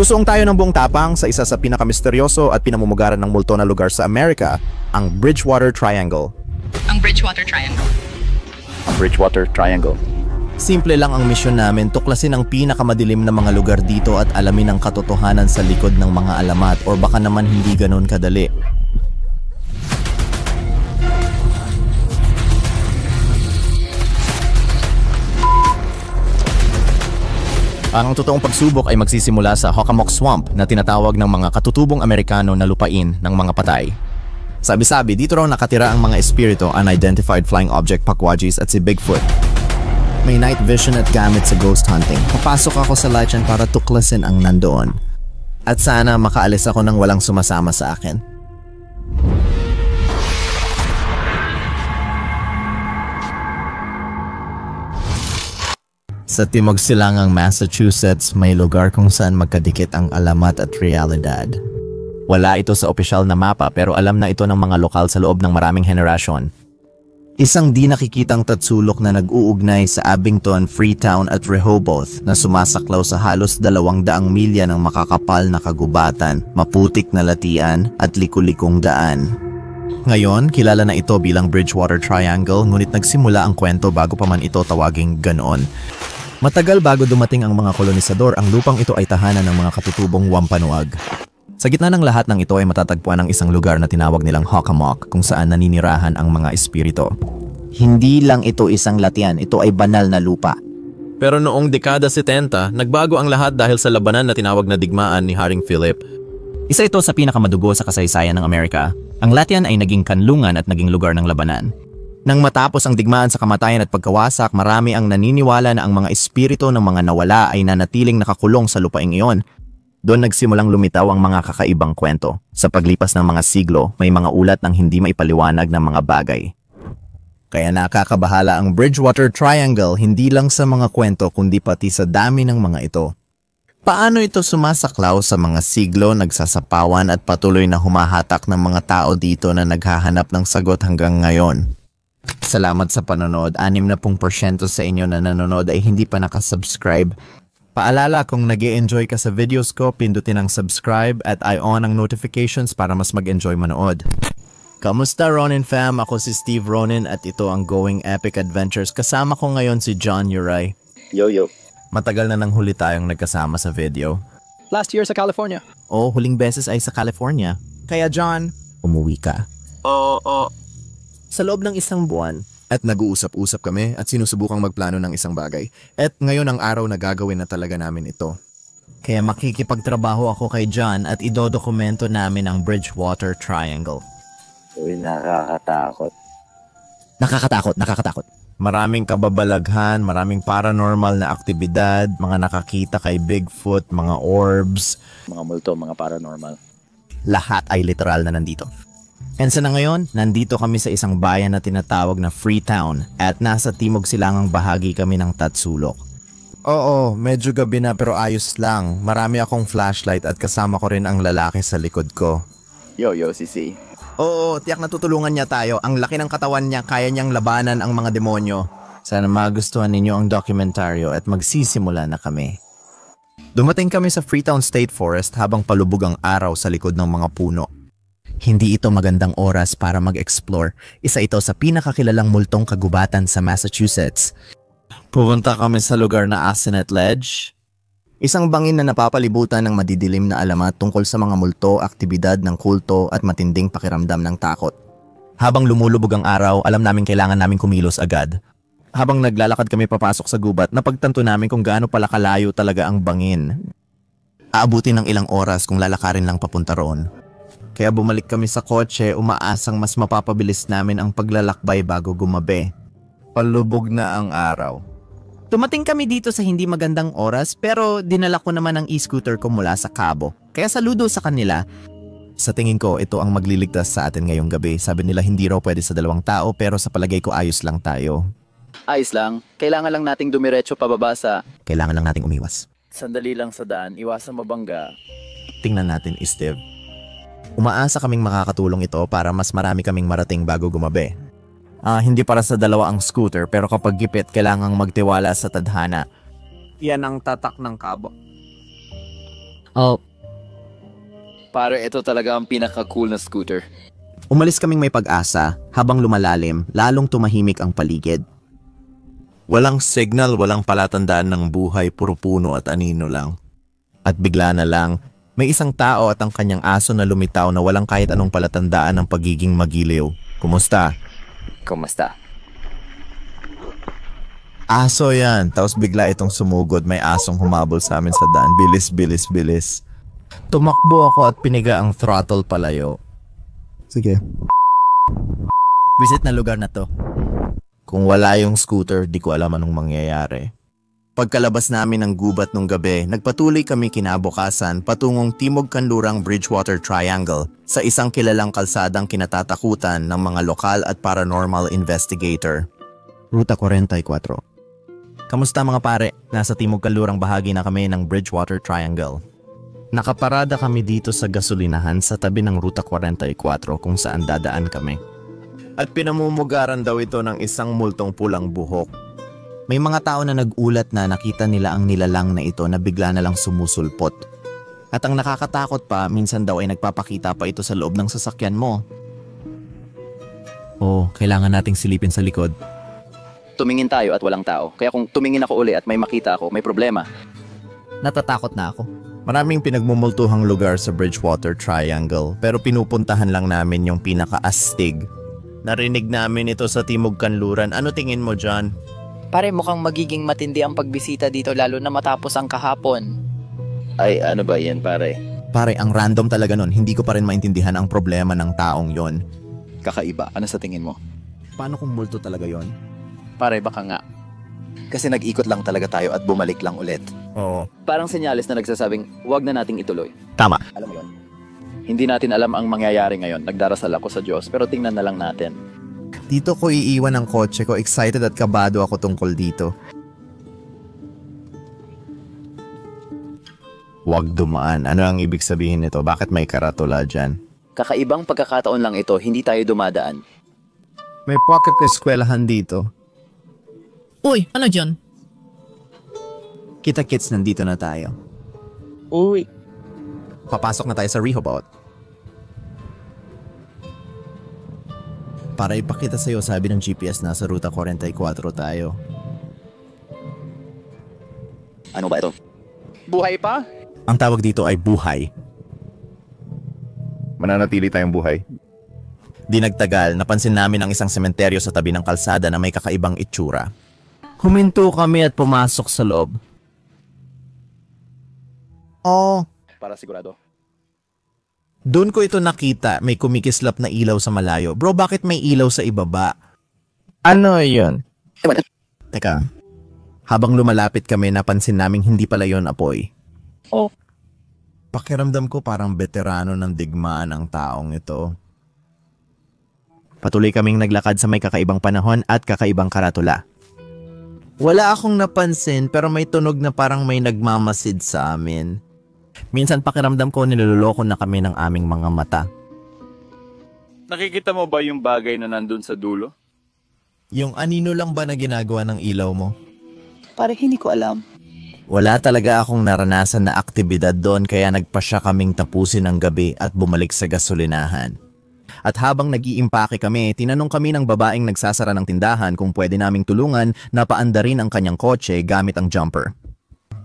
Susuong tayo ng buong tapang sa isa sa pinakamisteryoso at pinamumugaran ng multo na lugar sa Amerika, ang Bridgewater Triangle. Ang Bridgewater Triangle. Ang Bridgewater Triangle. Simple lang ang misyon namin, tuklasin ang pinakamadilim na mga lugar dito at alamin ang katotohanan sa likod ng mga alamat, or baka naman hindi ganun kadali. Ang totoong pagsubok ay magsisimula sa Hockomock Swamp na tinatawag ng mga katutubong Amerikano na lupain ng mga patay. Sabi-sabi, dito raw nakatira ang mga espiritu, unidentified flying object, pakwajis at si Bigfoot. May night vision at gamit sa ghost hunting. Papasok ako sa legend para tuklasin ang nandoon. At sana makaalis ako nang walang sumasama sa akin. Sa timog silangang Massachusetts, may lugar kung saan magkadikit ang alamat at realidad. Wala ito sa opisyal na mapa pero alam na ito ng mga lokal sa loob ng maraming henerasyon. Isang di nakikitang tatsulok na nag-uugnay sa Abington, Freetown at Rehoboth na sumasaklaw sa halos 200 milya ng makakapal na kagubatan, maputik na latian at liku-likong daan. Ngayon, kilala na ito bilang Bridgewater Triangle, ngunit nagsimula ang kwento bago pa man ito tawaging ganoon. Matagal bago dumating ang mga kolonisador, ang lupang ito ay tahanan ng mga katutubong Wampanoag. Sa gitna ng lahat ng ito ay matatagpuan ang isang lugar na tinawag nilang Hockomock kung saan naninirahan ang mga espirito. Hindi lang ito isang latian, ito ay banal na lupa. Pero noong dekada 70, nagbago ang lahat dahil sa labanan na tinawag na digmaan ni Haring Philip. Isa ito sa pinakamadugo sa kasaysayan ng Amerika. Ang latian ay naging kanlungan at naging lugar ng labanan. Nang matapos ang digmaan sa kamatayan at pagkawasak, marami ang naniniwala na ang mga espiritu ng mga nawala ay nanatiling nakakulong sa lupaing iyon. Doon nagsimulang lumitaw ang mga kakaibang kwento. Sa paglipas ng mga siglo, may mga ulat ng hindi maipaliwanag ng mga bagay. Kaya nakakabahala ang Bridgewater Triangle hindi lang sa mga kwento kundi pati sa dami ng mga ito. Paano ito sumasaklaw sa mga siglo, nagsasapawan at patuloy na humahatak ng mga tao dito na naghahanap ng sagot hanggang ngayon? Salamat sa panonood. 60% sa inyo na nanonood ay hindi pa nakasubscribe. Paalala, kung nag-e-enjoy ka sa videos ko, pindutin ang subscribe at i-on ang notifications para mas mag-enjoy manood. Kamusta Ronin fam? Ako si Steve Ronin at ito ang Going Epic Adventures. Kasama ko ngayon si John Uray. Yo. Matagal na nang huli tayong nagkasama sa video. Last year sa California. Oo, huling beses ay sa California. Kaya John, umuwi ka. Oo. Sa loob ng isang buwan, at nag-uusap-usap kami at sinusubukang magplano ng isang bagay. At ngayon ang araw na gagawin na talaga namin ito. Kaya makikipagtrabaho ako kay John at idodokumento namin ang Bridgewater Triangle. Uy, nakakatakot. Nakakatakot. Maraming kababalaghan, maraming paranormal na aktibidad, mga nakakita kay Bigfoot, mga orbs. Mga multo, mga paranormal. Lahat ay literal na nandito. And sa na ngayon, nandito kami sa isang bayan na tinatawag na Freetown at nasa timog silangang bahagi kami ng Tatsulok. Oo, medyo gabi na pero ayos lang. Marami akong flashlight at kasama ko rin ang lalaki sa likod ko. Yo, Sisi. Oo, tiyak na tutulungan niya tayo. Ang laki ng katawan niya, kaya niyang labanan ang mga demonyo. Sana magustuhan ninyo ang dokumentaryo at magsisimula na kami. Dumating kami sa Freetown State Forest habang palubog ang araw sa likod ng mga puno. Hindi ito magandang oras para mag-explore. Isa ito sa pinakakilalang multong kagubatan sa Massachusetts. Pupunta kami sa lugar na Assinet Ledge. Isang bangin na napapalibutan ng madidilim na alamat tungkol sa mga multo, aktibidad ng kulto at matinding pakiramdam ng takot. Habang lumulubog ang araw, alam namin kailangan namin kumilos agad. Habang naglalakad kami papasok sa gubat, napagtanto namin kung gaano pala kalayo talaga ang bangin. Aabutin ng ilang oras kung lalakarin lang papunta roon. Kaya bumalik kami sa kotse, umaasang mas mapapabilis namin ang paglalakbay bago gumabi. Palubog na ang araw. Tumating kami dito sa hindi magandang oras pero dinala ko naman ang e-scooter ko mula sa Cabo. Kaya saludo sa kanila. Sa tingin ko, ito ang magliligtas sa atin ngayong gabi. Sabi nila hindi raw pwede sa 2 tao pero sa palagay ko ayos lang tayo. Ayos lang. Kailangan lang nating dumiretso pababa sa... Kailangan lang nating umiwas. Sandali lang sa daan, iwasan mabangga. Tingnan natin, Steve. Umaasa kaming makakatulong ito para mas marami kaming marating bago gumabi. Hindi para sa 2 ang scooter pero kapag gipit kailangang magtiwala sa tadhana. Yan ang tatak ng Cabo. Oh, Pare, ito talaga ang pinaka-cool na scooter. Umalis kaming may pag-asa, habang lumalalim, lalong tumahimik ang paligid. Walang signal, walang palatandaan ng buhay, puro puno at anino lang. At bigla na lang, may isang tao at ang kanyang aso na lumitaw na walang kahit anong palatandaan ng pagiging magiliw. Kumusta? Kumusta? Aso yan. Tapos bigla itong sumugod, may asong humabol sa amin sa daan. Bilis, bilis, bilis. Tumakbo ako at piniga ang throttle palayo. Sige. Visit na lugar na to. Kung wala yung scooter, di ko alam anong mangyayari. Pagkalabas namin ng gubat nung gabi, nagpatuloy kami kinabukasan patungong Timog Kanlurang Bridgewater Triangle sa isang kilalang kalsadang kinatatakutan ng mga lokal at paranormal investigator. Ruta 44. Kamusta mga pare? Nasa Timog Kanlurang bahagi na kami ng Bridgewater Triangle. Nakaparada kami dito sa gasolinahan sa tabi ng Ruta 44 kung saan dadaan kami. At pinamumugaran daw ito ng isang multong pulang buhok. May mga tao na nag-ulat na nakita nila ang nilalang na ito na bigla na lang sumusulpot. At ang nakakatakot pa, minsan daw ay nagpapakita pa ito sa loob ng sasakyan mo. Oh, kailangan nating silipin sa likod. Tumingin tayo at walang tao. Kaya kung tumingin ako uli at may makita ako, may problema. natatakot na ako. Maraming pinagmumultuhang lugar sa Bridgewater Triangle pero pinupuntahan lang namin yung pinaka-astig. Narinig namin ito sa Timog Kanluran. Ano tingin mo, John? Pare, mukhang magiging matindi ang pagbisita dito lalo na matapos ang kahapon. Ay, ano ba yan, pare? Pare, ang random talaga nun. Hindi ko pa rin maintindihan ang problema ng taong yon. Kakaiba. Ano sa tingin mo? Paano kung multo talaga yon? Pare, baka nga. Kasi nag-ikot lang talaga tayo at bumalik lang ulit. Oo. Parang senyales na nagsasabing, huwag na nating ituloy. Tama. Alam mo yun? Hindi natin alam ang mangyayari ngayon. Nagdarasal ako sa Diyos, pero tingnan na lang natin. Dito ko iiwan ang kotse ko. Excited at kabado ako tungkol dito. Huwag dumaan. Ano ang ibig sabihin nito? Bakit may karatula dyan? Kakaibang pagkakataon lang ito, hindi tayo dumadaan. May pocket eskwelahan dito. Uy, ano dyan? Kita kids, nandito na tayo. Uy. Papasok na tayo sa Rehoboth. Para ipakita sa'yo, sabi ng GPS, nasa Ruta 44 tayo. Ano ba ito? Buhay pa? Ang tawag dito ay buhay. Mananatili tayong buhay. Di nagtagal, napansin namin ang isang sementeryo sa tabi ng kalsada na may kakaibang itsura. Huminto kami at pumasok sa loob. Oh, Para sigurado. doon ko ito nakita, may kumikislap na ilaw sa malayo. Bro, bakit may ilaw sa ibaba? Ano yun? Ewan. Teka, habang lumalapit kami, napansin naming hindi pala yon apoy. Oh. Pakiramdam ko parang veterano ng digmaan ang taong ito. Patuloy kaming naglakad sa may kakaibang panahon at kakaibang karatula. Wala akong napansin pero may tunog na parang may nagmamasid sa amin. Minsan pakiramdam ko niloloko na kami ng aming mga mata. Nakikita mo ba yung bagay na nandun sa dulo? Yung anino lang ba na ginagawa ng ilaw mo? Pare, hindi ko alam. Wala talaga akong naranasan na aktibidad doon kaya nagpasya kaming tapusin ang gabi at bumalik sa gasolinahan. At habang nag-iimpake kami, tinanong kami ng babaeng nagsasara ng tindahan kung pwede naming tulungan na paandarin ang kanyang kotse gamit ang jumper.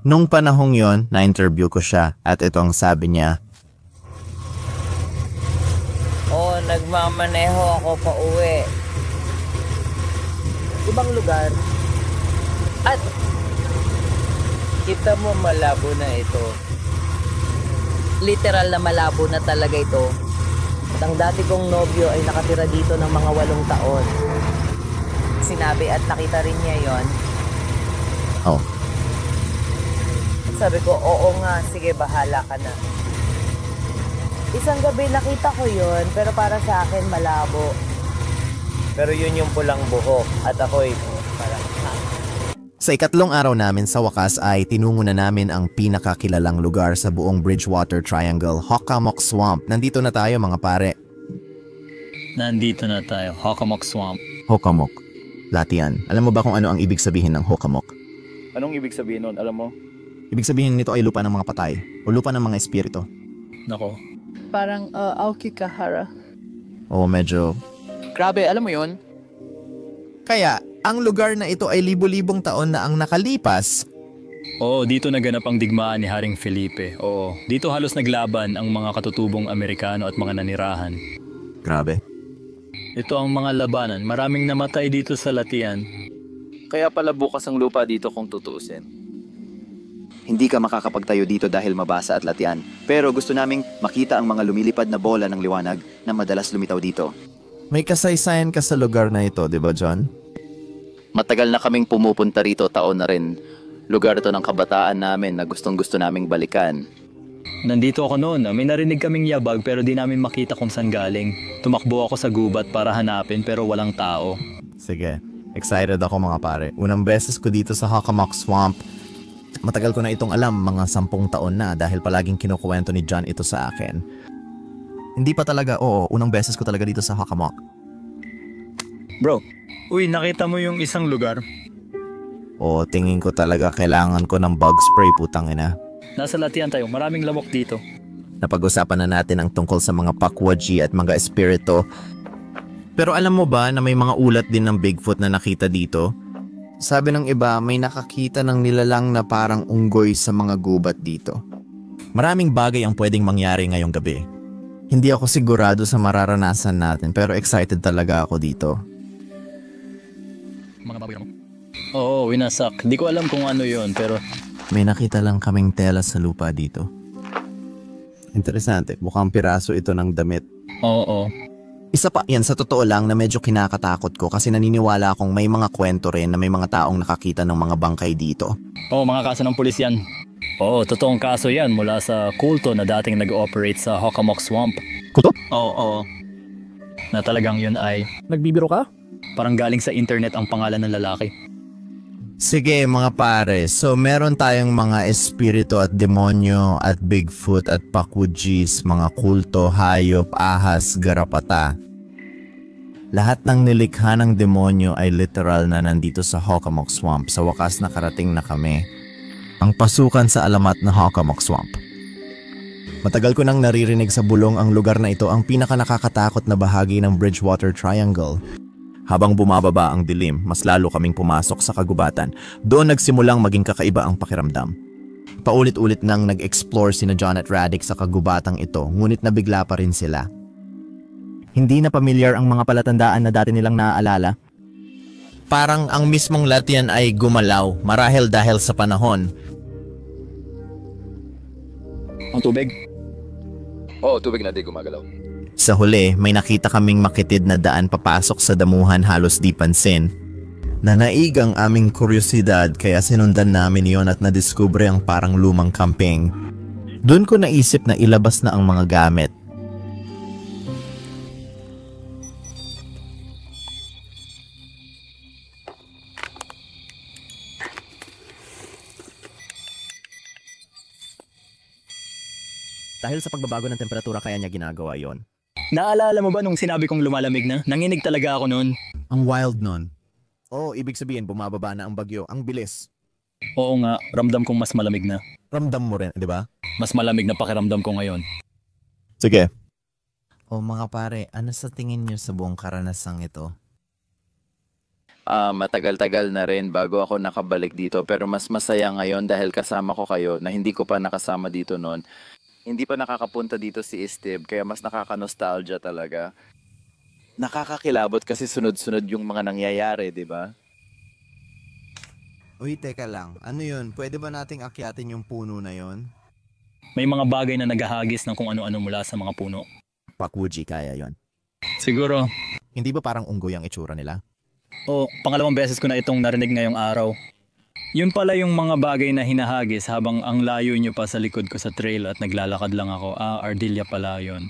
Nung panahong yon, na-interview ko siya at ito ang sabi niya. Nagmamaneho ako pa uwi. Ibang lugar. At kita mo malabo na ito. Literal na malabo na talaga ito. At ang dati kong nobyo ay nakatira dito ng mga 8 taon. Sinabi at nakita rin niya yon. Oh, Sabi ko, oo nga, sige bahala ka na. Isang gabi nakita ko yon, pero para sa akin malabo. Pero yun yung pulang buhok at ako'y parang sa ikatlong araw namin sa wakas ay tinungo na namin ang pinakakilalang lugar sa buong Bridgewater Triangle, Hockomock Swamp. Nandito na tayo mga pare. Nandito na tayo, Hockomock Swamp. Hockomock. Latian. Alam mo ba kung ano ang ibig sabihin ng Hockomock? Anong ibig sabihin nun? Alam mo? Ibig sabihin nito ay lupa ng mga patay o lupa ng mga espiritu. Nako. Parang Aokigahara. O medyo... Grabe, alam mo yun? Kaya, ang lugar na ito ay libo-libong taon na ang nakalipas. Oo, dito naganap ang digmaan ni Haring Felipe. Oo, dito halos naglaban ang mga katutubong Amerikano at mga nanirahan. Grabe. Ito ang mga labanan. Maraming namatay dito sa Latian. Kaya pala bukas ang lupa dito kung tutuusin. Hindi ka makakapagtayo dito dahil mabasa at latian. Pero gusto naming makita ang mga lumilipad na bola ng liwanag na madalas lumitaw dito. May kasaysayan ka sa lugar na ito, di ba John? Matagal na kaming pumupunta rito, taon na rin. Lugar ito ng kabataan namin na gustong-gusto naming balikan. Nandito ako noon. May narinig kaming yabag pero di namin makita kung saan galing. Tumakbo ako sa gubat para hanapin pero walang tao. Sige, excited ako mga pare. Unang beses ko dito sa Hockomock Swamp. Matagal ko na itong alam, mga 10 taon na dahil palaging kinukuwento ni John ito sa akin. Hindi pa talaga, unang beses ko talaga dito sa Hockomock. Bro, uy, nakita mo yung isang lugar? Tingin ko talaga kailangan ko ng bug spray, putang ina. Nasa Latian tayo, maraming lamok dito. Napag-usapan na natin ang tungkol sa mga pakwaji at mga espiritu. Pero alam mo ba na may mga ulat din ng Bigfoot na nakita dito? Sabi ng iba, may nakakita ng nilalang na parang unggoy sa mga gubat dito. Maraming bagay ang pwedeng mangyari ngayong gabi. Hindi ako sigurado sa mararanasan natin pero excited talaga ako dito. Mga baboy mo? Oo, winasak. Di ko alam kung ano yon pero... May nakita lang kaming tela sa lupa dito. Interesante, mukhang piraso ito ng damit. Oo. Isa pa yan sa totoo lang na medyo kinakatakot ko kasi naniniwala akong may mga kwento rin na may mga taong nakakita ng mga bangkay dito. Oo, mga kaso ng pulis yan. Oo, totoong kaso yan mula sa kulto na dating nag-ooperate sa Hockomock Swamp. Kulto? Oo. Na talagang yun ay... Nagbibiro ka? Parang galing sa internet ang pangalan ng lalaki. Sige mga pare, so meron tayong mga espiritu at demonyo at Bigfoot at pakwujis, mga kulto, hayop, ahas, garapata. Lahat ng nilikha ng demonyo ay literal na nandito sa Hockomock Swamp. Sa wakas nakarating na kami. Ang pasukan sa alamat na Hockomock Swamp. Matagal ko nang naririnig sa bulong ang lugar na ito ang pinaka nakakatakot na bahagi ng Bridgewater Triangle. Habang bumababa ang dilim, mas lalo kaming pumasok sa kagubatan. Doon nagsimulang maging kakaiba ang pakiramdam. Paulit-ulit nang nag-explore sina John at Radic sa kagubatang ito, ngunit nabigla pa rin sila. Hindi na pamilyar ang mga palatandaan na dati nilang naaalala. Parang ang mismong Latian ay gumalaw, marahil dahil sa panahon. Ang tubig? Oo, tubig na di gumagalaw. Sa huli, may nakita kaming makitid na daan papasok sa damuhan halos di pansin. Nanaig ang aming kuryosidad kaya sinundan namin yon at nadiskubre ang parang lumang camping. Doon ko naisip na ilabas na ang mga gamit. Dahil sa pagbabago ng temperatura kaya niya ginagawa yon. Naalala mo ba nung sinabi kong lumalamig na? Nanginig talaga ako noon. Ang wild nun. Ibig sabihin bumababa na ang bagyo. Ang bilis. Oo nga, ramdam kong mas malamig na. Ramdam mo rin, di ba? Mas malamig na pakiramdam ko ngayon. Sige. Mga pare, ano sa tingin niyo sa buong karanasang ito? Matagal-tagal na rin bago ako nakabalik dito pero mas masaya ngayon dahil kasama ko kayo na hindi ko pa nakasama dito noon. Hindi pa nakakapunta dito si Steve kaya mas nakaka-nostalgia talaga. Nakakakilabot kasi sunod-sunod yung mga nangyayari, di ba? Uy, teka lang. Ano yun? Pwede ba nating akyatin yung puno na yun? May mga bagay na naghahagis ng kung ano-ano mula sa mga puno. Pakwuji kaya yon. Siguro. Hindi ba parang unggoy ang itsura nila? Pangalawang beses ko na itong narinig ngayong araw. Yun pala yung mga bagay na hinahagis habang ang layo nyo pa sa likod ko sa trail at naglalakad lang ako. Ardilla pala yun.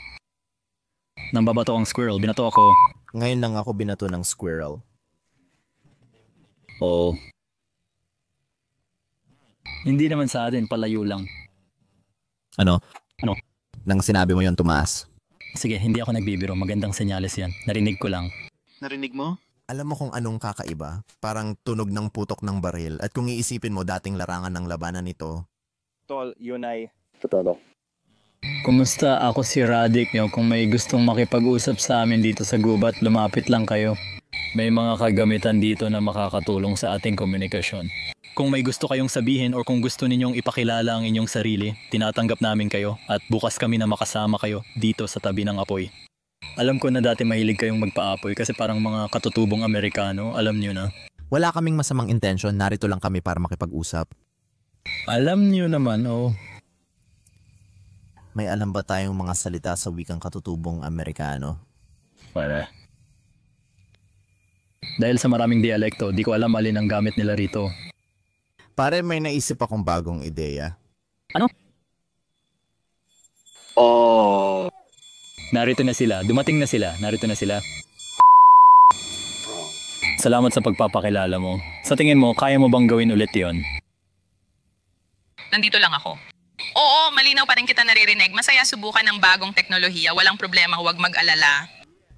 Nang babato ang squirrel, binato ako. Ngayon lang ako binato ng squirrel. Oo. Hindi naman sa atin, palayo lang. Ano? Ano? Nang sinabi mo yon tumaas. Sige, hindi ako nagbibiro. Magandang senyales yan. Narinig ko lang. Narinig mo? Alam mo kung anong kakaiba? Parang tunog ng putok ng baril. At kung iisipin mo dating larangan ng labanan nito, Tol, yun ay... Kumusta? Ako si Radic. Kung may gustong makipag-usap sa amin dito sa gubat, lumapit lang kayo. May mga kagamitan dito na makakatulong sa ating komunikasyon. Kung may gusto kayong sabihin o kung gusto ninyong ipakilala ang inyong sarili, tinatanggap namin kayo at bukas kami na makasama kayo dito sa tabi ng apoy. Alam ko na dati mahilig kayong magpaapoy kasi parang mga katutubong Amerikano, alam niyo na. Wala kaming masamang intensyon, narito lang kami para makipag-usap. Alam niyo naman, oh. May alam ba tayong mga salita sa wikang katutubong Amerikano? Para. Dahil sa maraming dialekto, di ko alam alin ang gamit nila rito. Pare, may naisip akong bagong ideya. Ano? Narito na sila. Dumating na sila. Narito na sila. Salamat sa pagpapakilala mo. Sa tingin mo, kaya mo bang gawin ulit yon? Nandito lang ako. Oo, malinaw pa rin kita naririnig. Masaya subukan ng bagong teknolohiya. Walang problema, huwag mag-alala.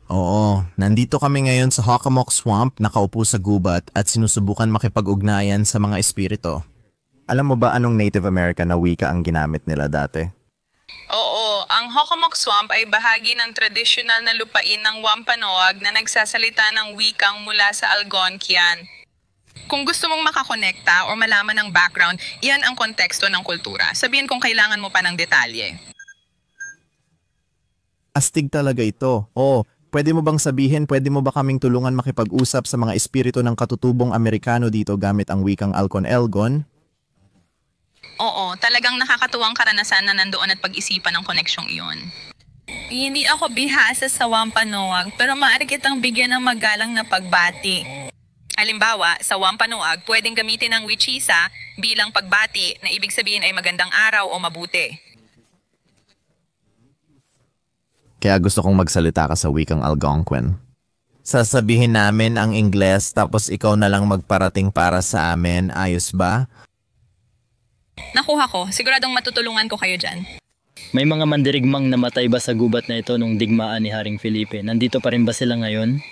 Oo, nandito kami ngayon sa Hockomock Swamp, nakaupo sa gubat at sinusubukan makipag-ugnayan sa mga espiritu. Alam mo ba anong Native American na wika ang ginamit nila dati? Oo, ang Hockomock Swamp ay bahagi ng tradisyonal na lupain ng Wampanoag na nagsasalita ng wikang mula sa Algonquian. Kung gusto mong makakonekta o malaman ng background, iyan ang konteksto ng kultura. Sabihin kung kailangan mo pa ng detalye. Astig talaga ito. Oo. Pwede mo bang sabihin, pwede mo ba kaming tulungan makipag-usap sa mga espiritu ng katutubong Amerikano dito gamit ang wikang Algon-Elgon? Oo, talagang nakakatuwang karanasan na nandoon at pag-isipan ng koneksyong iyon. Hindi ako bihasa sa Wampanoag, pero maaari kitang bigyan ng magalang na pagbati. Halimbawa, sa Wampanoag, pwedeng gamitin ang wichisa bilang pagbati na ibig sabihin ay magandang araw o mabuti. Kaya gusto kong magsalita ka sa wikang Algonquin. Sasabihin namin ang Ingles tapos ikaw na lang magparating para sa amin, ayos ba? Nakuha ko, siguradong matutulungan ko kayo dyan. May mga mandirigmang namatay ba sa gubat na ito nung digmaan ni Haring Felipe? Nandito pa rin ba sila ngayon?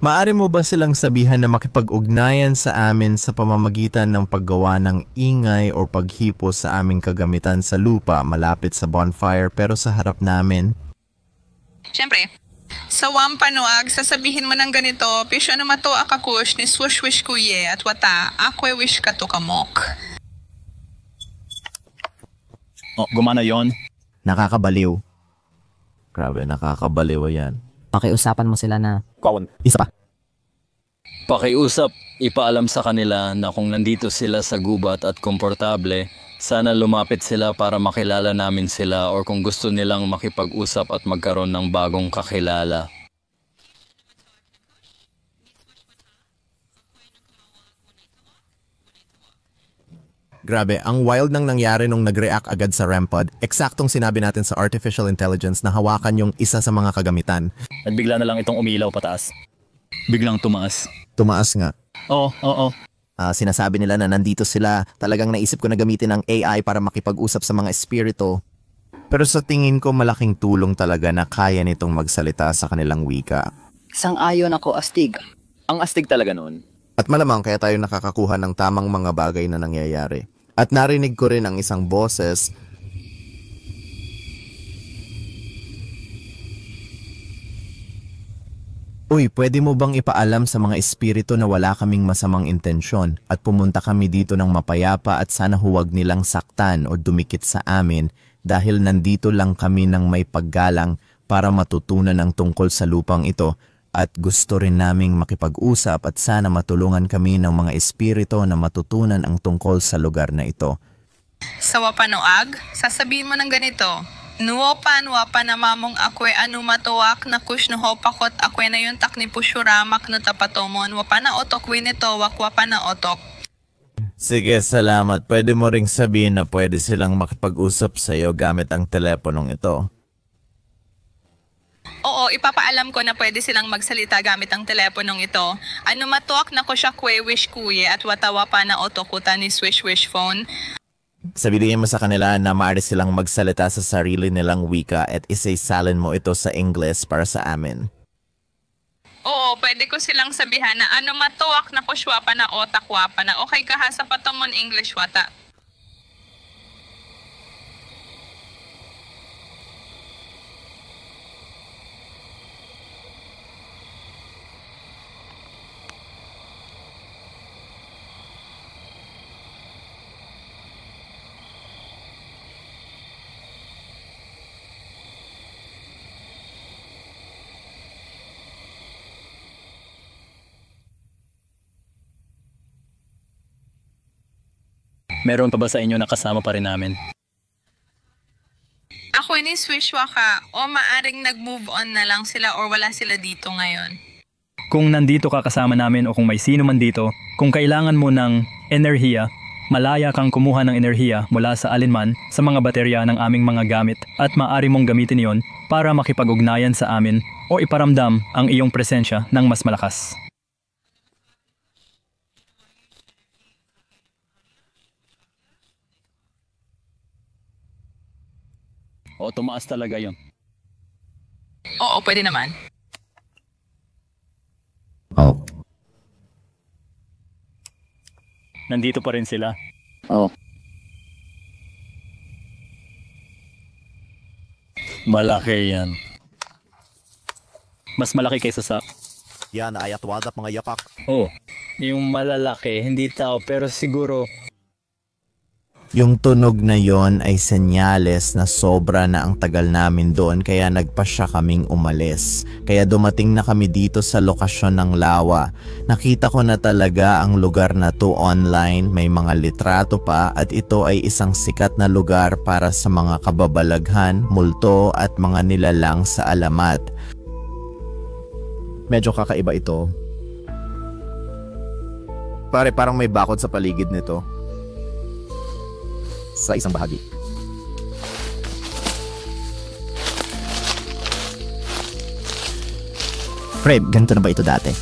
Maari mo ba silang sabihan na makipag-ugnayan sa amin sa pamamagitan ng paggawa ng ingay o paghipo sa aming kagamitan sa lupa malapit sa bonfire pero sa harap namin? Siyempre, sa Wampanoag, sasabihin mo ng ganito, pisyo na mato akakush ni swush-wish kuye at wata, akwe wish ka to kamok. Oh, gumana yon. Nakakabaliw. Grabe, nakakabaliw yan. Pakiusapan mo sila na Isa pa. Pakiusap, ipaalam sa kanila na kung nandito sila sa gubat at komportable, sana lumapit sila para makilala namin sila or kung gusto nilang makipag-usap at magkaroon ng bagong kakilala. Grabe, ang wild nang nangyari nung nag-react agad sa REM pod. Eksaktong sinabi natin sa artificial intelligence na hawakan yung isa sa mga kagamitan. At bigla na lang itong umilaw pataas. Biglang tumaas. Tumaas nga. Oo. Sinasabi nila na nandito sila. Talagang naisip ko na gamitin ang AI para makipag-usap sa mga espiritu. Pero sa tingin ko malaking tulong talaga na kaya nitong magsalita sa kanilang wika. Sang-ayon ako, astig. Ang astig talaga nun. At malamang kaya tayo nakakakuha ng tamang mga bagay na nangyayari. At narinig ko rin ang isang boses. Uy, pwede mo bang ipaalam sa mga espiritu na wala kaming masamang intensyon at pumunta kami dito ng mapayapa at sana huwag nilang saktan o dumikit sa amin dahil nandito lang kami ng may paggalang para matutunan ang tungkol sa lupang ito at gusto rin naming makipag-usap at sana matulungan kami ng mga espiritu na matutunan ang tungkol sa lugar na ito. Sa Wampanoag, sasabihin mo ng ganito, Nuopan na mamong akwe anumatuak na kush no hopakot akwe na yun tak ni pusyuramak no tapatomon wapa na otok winito wakwapa na otok. Sige, salamat. Pwede mo ring sabihin na pwede silang makipag-usap sa iyo gamit ang teleponong ito. Oo, ipapaalam ko na pwede silang magsalita gamit ang teleponong ito. Ano matuak na ko siya kwe-wish kuye at watawa pa na otokuta ni swish-wish phone. Sabihin mo sa kanila na maaari silang magsalita sa sarili nilang wika at isaisalin mo ito sa English para sa amin. Oo, pwede ko silang sabihan na ano matuak na ko siya pa na otakwa pa na okay ka ha sa patomon English wata. Meron pa ba sa inyo na kasama pa rin namin? Ako ni Swishwa ka o maaring nag-move on na lang sila or wala sila dito ngayon. Kung nandito ka kasama namin o kung may sino man dito, kung kailangan mo ng enerhiya, malaya kang kumuha ng enerhiya mula sa alinman sa mga baterya ng aming mga gamit at maaari mong gamitin yon para makipag-ugnayan sa amin o iparamdam ang iyong presensya ng mas malakas. O tumaas talaga yon. Oo, pwede naman. Oh. Nandito pa rin sila. Oh. Malaki yan. Mas malaki kaysa sa... Yan, ayat wadap mga yapak. Oh, yung malalaki, hindi tao pero siguro... Yung tunog na yon ay senyales na sobra na ang tagal namin doon kaya nagpasya kaming umalis. Kaya dumating na kami dito sa lokasyon ng lawa. Nakita ko na talaga ang lugar na to online, may mga litrato pa at ito ay isang sikat na lugar para sa mga kababalaghan, multo at mga nilalang sa alamat. Medyo kakaiba ito. Parang may bakod sa paligid nito. Sa isang bahagi. Fred, ganito na ba ito dati?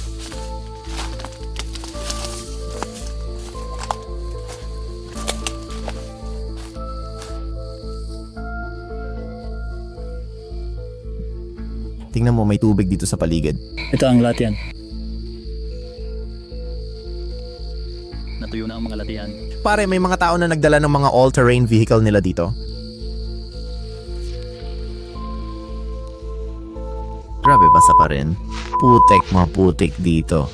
Tingnan mo, may tubig dito sa paligid. Ito ang latihan. Natuyo na ang mga latihan. Pare, may mga tao na nagdala ng mga all-terrain vehicle nila dito. Grabe, basa pa rin. Putik dito.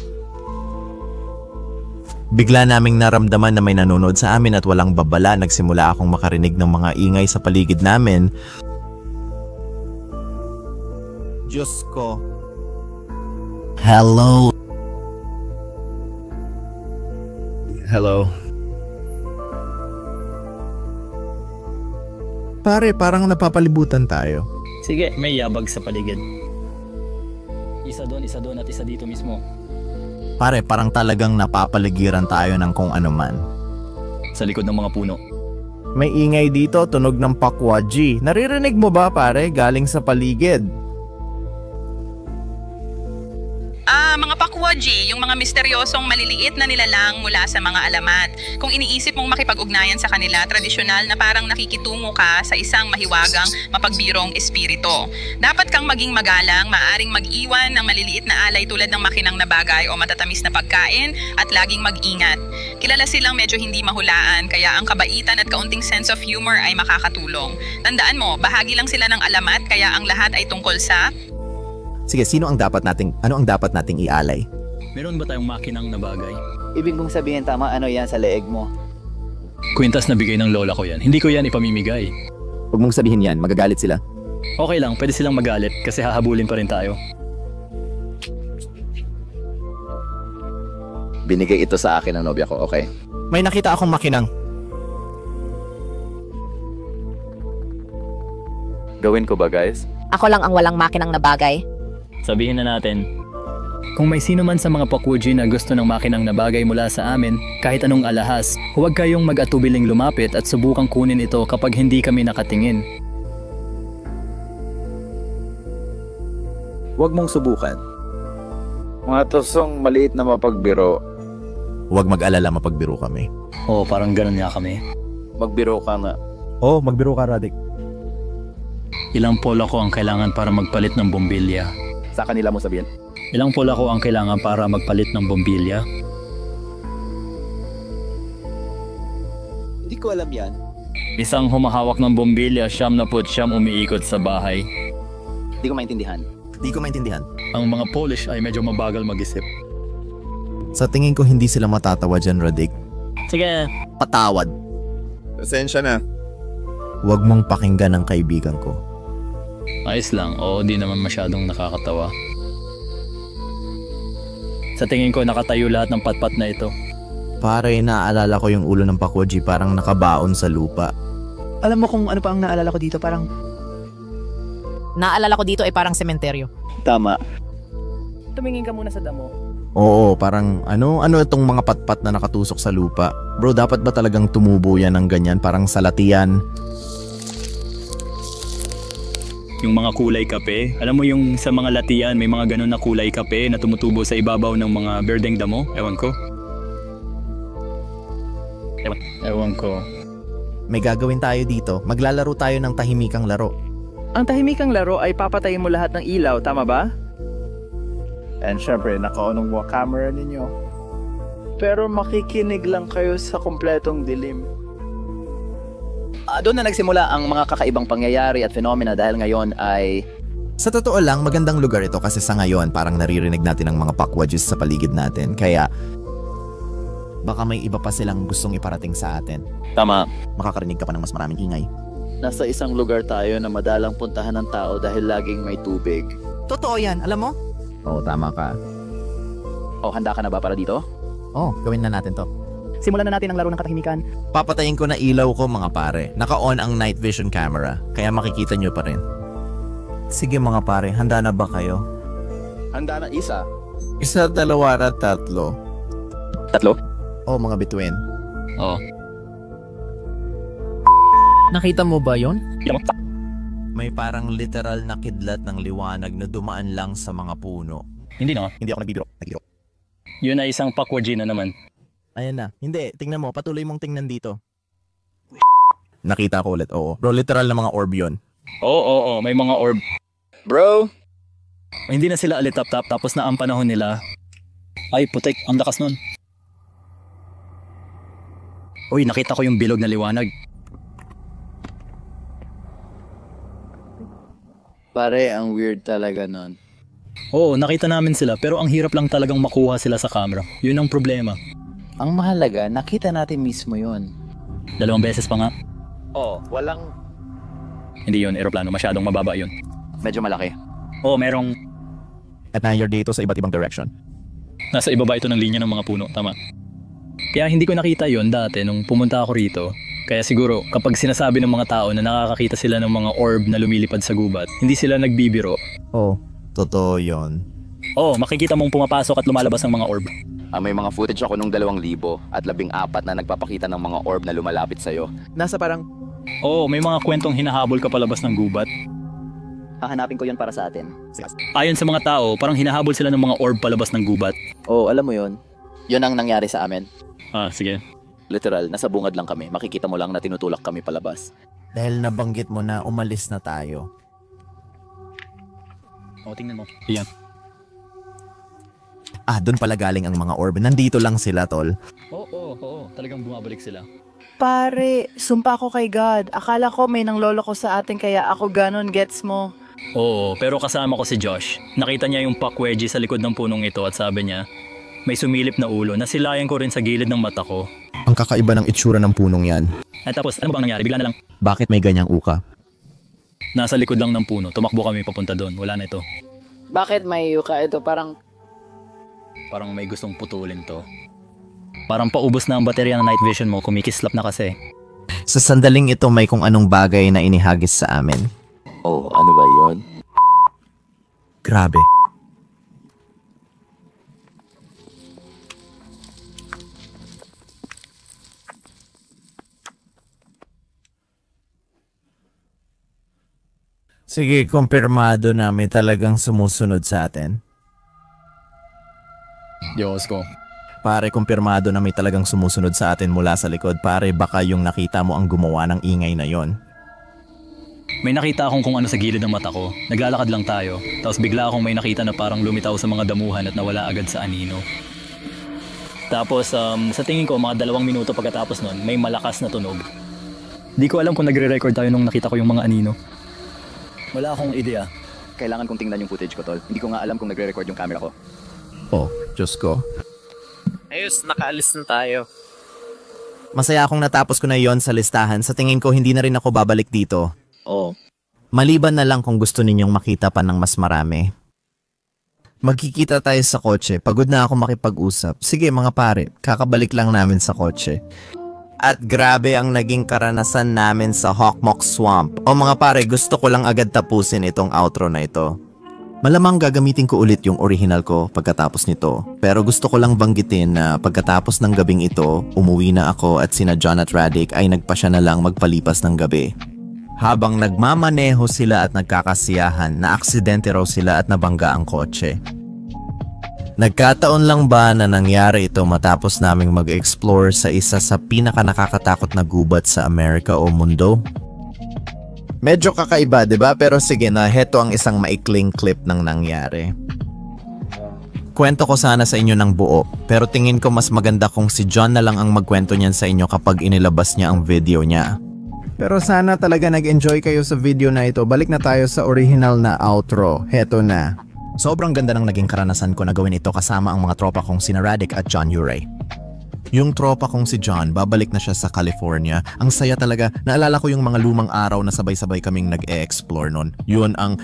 Bigla naming naramdaman na may nanonood sa amin at walang babala. Nagsimula akong makarinig ng mga ingay sa paligid namin. Diyos ko. Hello. Hello. Pare, parang napapalibutan tayo. Sige, may yabag sa paligid. Isa doon at isa dito mismo. Pare, parang talagang napapaligiran tayo ng kung ano man. Sa likod ng mga puno. May ingay dito, tunog ng pakwaji. Naririnig mo ba pare, galing sa paligid? Mga pakwaji, yung mga misteryosong maliliit na nilalang mula sa mga alamat. Kung iniisip mong makipag-ugnayan sa kanila, tradisyonal na parang nakikitungo ka sa isang mahiwagang, mapagbirong espiritu. Dapat kang maging magalang, maaring mag-iwan ng maliliit na alay tulad ng makinang na bagay o matatamis na pagkain at laging mag-ingat. Kilala silang medyo hindi mahulaan, kaya ang kabaitan at kaunting sense of humor ay makakatulong. Tandaan mo, bahagi lang sila ng alamat, kaya ang lahat ay tungkol sa... Sige, ano ang dapat nating ialay? Meron ba tayong makinang na bagay? Ibig mong sabihin tama ano yan sa leeg mo? Kwintas na bigay ng lola ko yan. Hindi ko yan ipamimigay. Huwag mong sabihin yan, magagalit sila. Okay lang, pwede silang magalit kasi hahabulin pa rin tayo. Binigay ito sa akin ng nobya ko, okay? May nakita akong makinang. Gawin ko ba, guys? Ako lang ang walang makinang na bagay. Sabihin na natin, kung may sino man sa mga Pakuji na gusto ng makinang na bagay mula sa amin, kahit anong alahas, huwag kayong mag-atubiling lumapit at subukang kunin ito kapag hindi kami nakatingin. Huwag mong subukan. Mga tosong maliit na mapagbiro. Huwag mag-alala, mapagbiro kami. Oo, parang ganun nga kami. Magbiro ka nga. Oh, magbiro ka, Radic. Ilang pola ko ang kailangan para magpalit ng bombilya? Sa kanila mo sabihin. Ilang pola ko ang kailangan para magpalit ng bombilya? Hindi ko alam yan. Isang humahawak ng bombilya, 99 umiikot sa bahay. Hindi ko maintindihan. Di ko maintindihan. Ang mga Polish ay medyo mabagal mag-isip. Sa tingin ko hindi sila matatawa dyan, Radic. Sige. Patawad. Pasensya na. Huwag mong pakinggan ang kaibigan ko. Ayos lang. Oo, di naman masyadong nakakatawa. Sa tingin ko, nakatayo lahat ng patpat na ito. Pare, naaalala ko yung ulo ng Pakwaji parang nakabaon sa lupa. Alam mo kung ano pa ang naalala ko dito, parang... Naalala ko dito ay parang sementeryo. Tama. Tumingin ka muna sa damo. Oo, parang ano itong mga patpat na nakatusok sa lupa. Bro, dapat ba talagang tumubo yan ng ganyan? Parang salatian. Yung mga kulay kape. Alam mo yung sa mga latian, may mga ganun na kulay kape na tumutubo sa ibabaw ng mga berdeng damo? Ewan ko. Ewan ko. May gagawin tayo dito. Maglalaro tayo ng tahimikang laro. Ang tahimikang laro ay papatayin mo lahat ng ilaw, tama ba? And syempre, naka-on ang camera ninyo. Pero makikinig lang kayo sa kompletong dilim. Doon na nagsimula ang mga kakaibang pangyayari at phenomena dahil ngayon ay... Sa totoo lang, magandang lugar ito kasi sa ngayon parang naririnig natin ang mga Pakwajis sa paligid natin. Kaya baka may iba pa silang gustong iparating sa atin. Tama. Makakarinig ka pa ng mas maraming ingay. Nasa isang lugar tayo na madalang puntahan ng tao dahil laging may tubig. Totoo yan, alam mo? Oo, tama ka. Handa ka na ba para dito? Oh, gawin na natin to. Simulan na natin ang laro ng katahimikan. Papatayin ko na ilaw ko mga pare. Naka-on ang night vision camera, kaya makikita nyo pa rin. Sige mga pare, handa na ba kayo? Handa na isa. Isa, dalawa, at tatlo. Tatlo? Oh, mga bituin. Oo. Nakita mo ba yon? May parang literal na kidlat ng liwanag na dumaan lang sa mga puno. Hindi na. Hindi ako nagbibiro. Nagbiro. Yun ay isang Pakwaji na naman. Ayan na. Hindi, tingnan mo. Patuloy mong tingnan dito. Nakita ko ulit, oo. Bro, literal na mga orb yun. Oo, may mga orb. Bro! Hindi na sila alitap-tap tapos na ang panahon nila. Ay, putek, ang lakas nun. Uy, nakita ko yung bilog na liwanag. Pare, ang weird talaga nun. Oo, nakita namin sila pero ang hirap lang talagang makuha sila sa camera. Yun ang problema. Ang mahalaga, nakita natin mismo yon. 2 beses pa nga. Walang... Hindi yun, aeroplano. Masyadong mababa yun. Medyo malaki. Oo, merong... At nangyari dito sa iba't ibang direction. Nasa ibaba ito ng linya ng mga puno. Tama. Kaya hindi ko nakita yon dati nung pumunta ako rito. Kaya siguro, kapag sinasabi ng mga tao na nakakakita sila ng mga orb na lumilipad sa gubat, hindi sila nagbibiro. Oo, totoo yun. Oo, makikita mong pumapasok at lumalabas ng mga orb. May mga footage ako nung 2,000 at 14 na nagpapakita ng mga orb na lumalapit sa'yo. Nasa parang... Oo, may mga kwentong hinahabol ka palabas ng gubat. Hahanapin ko yon para sa atin. Ayon sa mga tao, parang hinahabol sila ng mga orb palabas ng gubat. Alam mo yon. Yun ang nangyari sa amin. Sige. Literal, nasa bungad lang kami. Makikita mo lang na tinutulak kami palabas. Dahil nabanggit mo na umalis na tayo. Tingnan mo. Iyan. Doon pala galing ang mga orb. Nandito lang sila, tol. Oo. Talagang bumabalik sila. Pare, sumpa ko kay God. Akala ko may nang lolo ko sa atin kaya ako ganon, gets mo? Oo, pero kasama ko si Josh. Nakita niya yung Pakwaji sa likod ng punong ito at sabi niya, may sumilip na ulo. Nasilayan ko rin sa gilid ng mata ko. Ang kakaiba ng itsura ng punong yan. At tapos, ano ba ang nangyari? Bigla na lang, Bakit may ganyang uka? nasa likod lang ng puno. Tumakbo kami papunta doon. Wala na ito. Bakit may yuka ito? Parang Parang may gustong putulin to. Parang paubos na ang baterya ng night vision mo. Kumikislap na kasi. Sa sandaling ito may kung anong bagay na inihagis sa amin. Ano ba yon? Grabe. Sige, kumpirmado na may talagang sumusunod sa atin. Diyos ko. Pare, kumpirmado na may talagang sumusunod sa atin mula sa likod. Pare, baka yung nakita mo ang gumawa ng ingay na yon. May nakita akong kung ano sa gilid ng mata ko. Naglalakad lang tayo. Tapos bigla akong may nakita na parang lumitaw sa mga damuhan at nawala agad sa anino. Tapos sa tingin ko mga 2 minuto pagkatapos nun, may malakas na tunog. Di ko alam kung nagre-record tayo nung nakita ko yung mga anino. Wala akong ideya. Kailangan kong tingnan yung footage ko, tol. Hindi ko nga alam kung nagre-record yung camera ko. Oh, Diyos ko. Ayos, nakaalis na tayo. Masaya akong natapos ko na yon sa listahan. Sa tingin ko, hindi na rin ako babalik dito. Oo. Maliban na lang kung gusto ninyong makita pa ng mas marami. Magkikita tayo sa kotse. Pagod na ako makipag-usap. Sige mga pare, kakabalik lang namin sa kotse. At grabe ang naging karanasan namin sa Hokmok Swamp. O mga pare, gusto ko lang agad tapusin itong outro na ito. Malamang gagamitin ko ulit yung original ko pagkatapos nito. Pero gusto ko lang banggitin na pagkatapos ng gabing ito, umuwi na ako at sina John at Radic ay nagpasya na lang magpalipas ng gabi. Habang nagmamaneho sila at nagkakasiyahan, naaksidente raw sila at nabangga ang kotse. Nagkataon lang ba na nangyari ito matapos naming mag-explore sa isa sa pinaka-nakakatakot na gubat sa Amerika o mundo? Medyo kakaiba, 'di ba? Pero sige na, heto ang isang maikling clip ng nangyari. Kwento ko sana sa inyo ng buo, pero tingin ko mas maganda kung si John na lang ang magkwento niyan sa inyo kapag inilabas niya ang video niya. Pero sana talaga nag-enjoy kayo sa video na ito. Balik na tayo sa original na outro. Heto na. Sobrang ganda ng naging karanasan ko na gawin ito kasama ang mga tropa kong sina Radic at John Uray. Yung tropa kong si John, babalik na siya sa California. Ang saya talaga. Naalala ko yung mga lumang araw na sabay-sabay kaming nag-e-explore nun. Yun ang...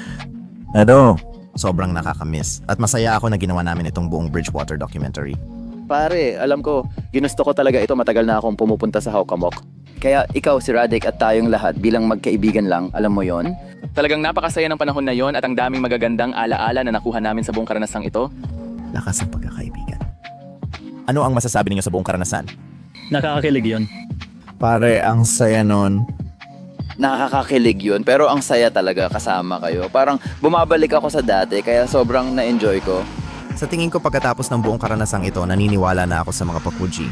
Sobrang nakakamiss. At masaya ako na ginawa namin itong buong Bridgewater documentary. Pare, alam ko, ginusto ko talaga ito. Matagal na akong pumupunta sa Hokkamok. Kaya ikaw, si Radic at tayong lahat bilang magkaibigan lang, alam mo yon? Talagang napakasaya ng panahon na yon at ang daming magagandang alaala na nakuha namin sa buong karanasang ito. Lakas ng pagkakaibigan. Ano ang masasabi ninyo sa buong karanasan? Nakakakilig yun. Pare, ang saya nun. Nakakakilig yun, pero ang saya talaga kasama kayo. Parang bumabalik ako sa dati, kaya sobrang na-enjoy ko. Sa tingin ko pagkatapos ng buong karanasang ito, naniniwala na ako sa mga Pakuji.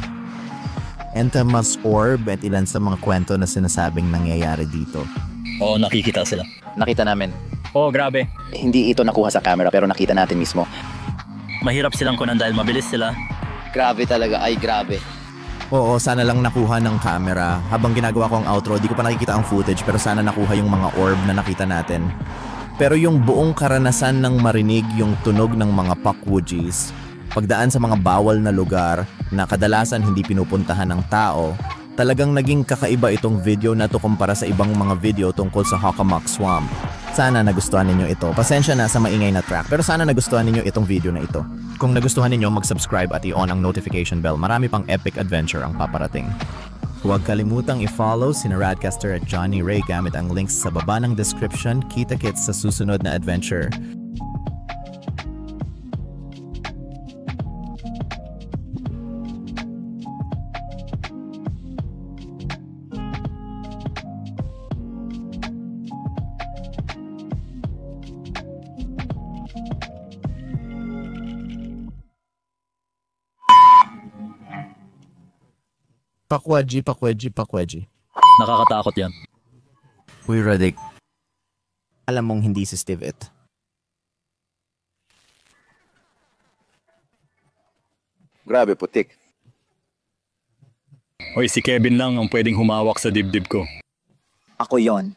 Entamas orb at ilan sa mga kwento na sinasabing nangyayari dito. Oo, nakikita sila. Nakita namin. Oo, grabe. Hindi ito nakuha sa camera, pero nakita natin mismo. Mahirap silang kunan dahil mabilis sila. Grabe talaga, ay grabe. Oo, sana lang nakuha ng camera. Habang ginagawa ko ang outro, di ko pa nakikita ang footage pero sana nakuha yung mga orb na nakita natin. Pero yung buong karanasan ng marinig yung tunog ng mga Pakwujis, pagdaan sa mga bawal na lugar na kadalasan hindi pinupuntahan ng tao, talagang naging kakaiba itong video na to kumpara sa ibang mga video tungkol sa Hokkamok Swamp. Sana nagustuhan ninyo ito. Pasensya na sa maingay na track pero sana nagustuhan ninyo itong video na ito. Kung nagustuhan ninyo, mag-subscribe at i-on ang notification bell. Marami pang epic adventure ang paparating. Huwag kalimutang i-follow sina Radcaster at Johnny Ray gamit ang links sa baba ng description. Kita-kits sa susunod na adventure. Pakweji. Nakakatakot yan. Uy, Radic. Alam mong hindi si Steve it. Grabe, putik. Hoy, si Kevin lang ang pwedeng humawak sa dibdib ko. Ako yon.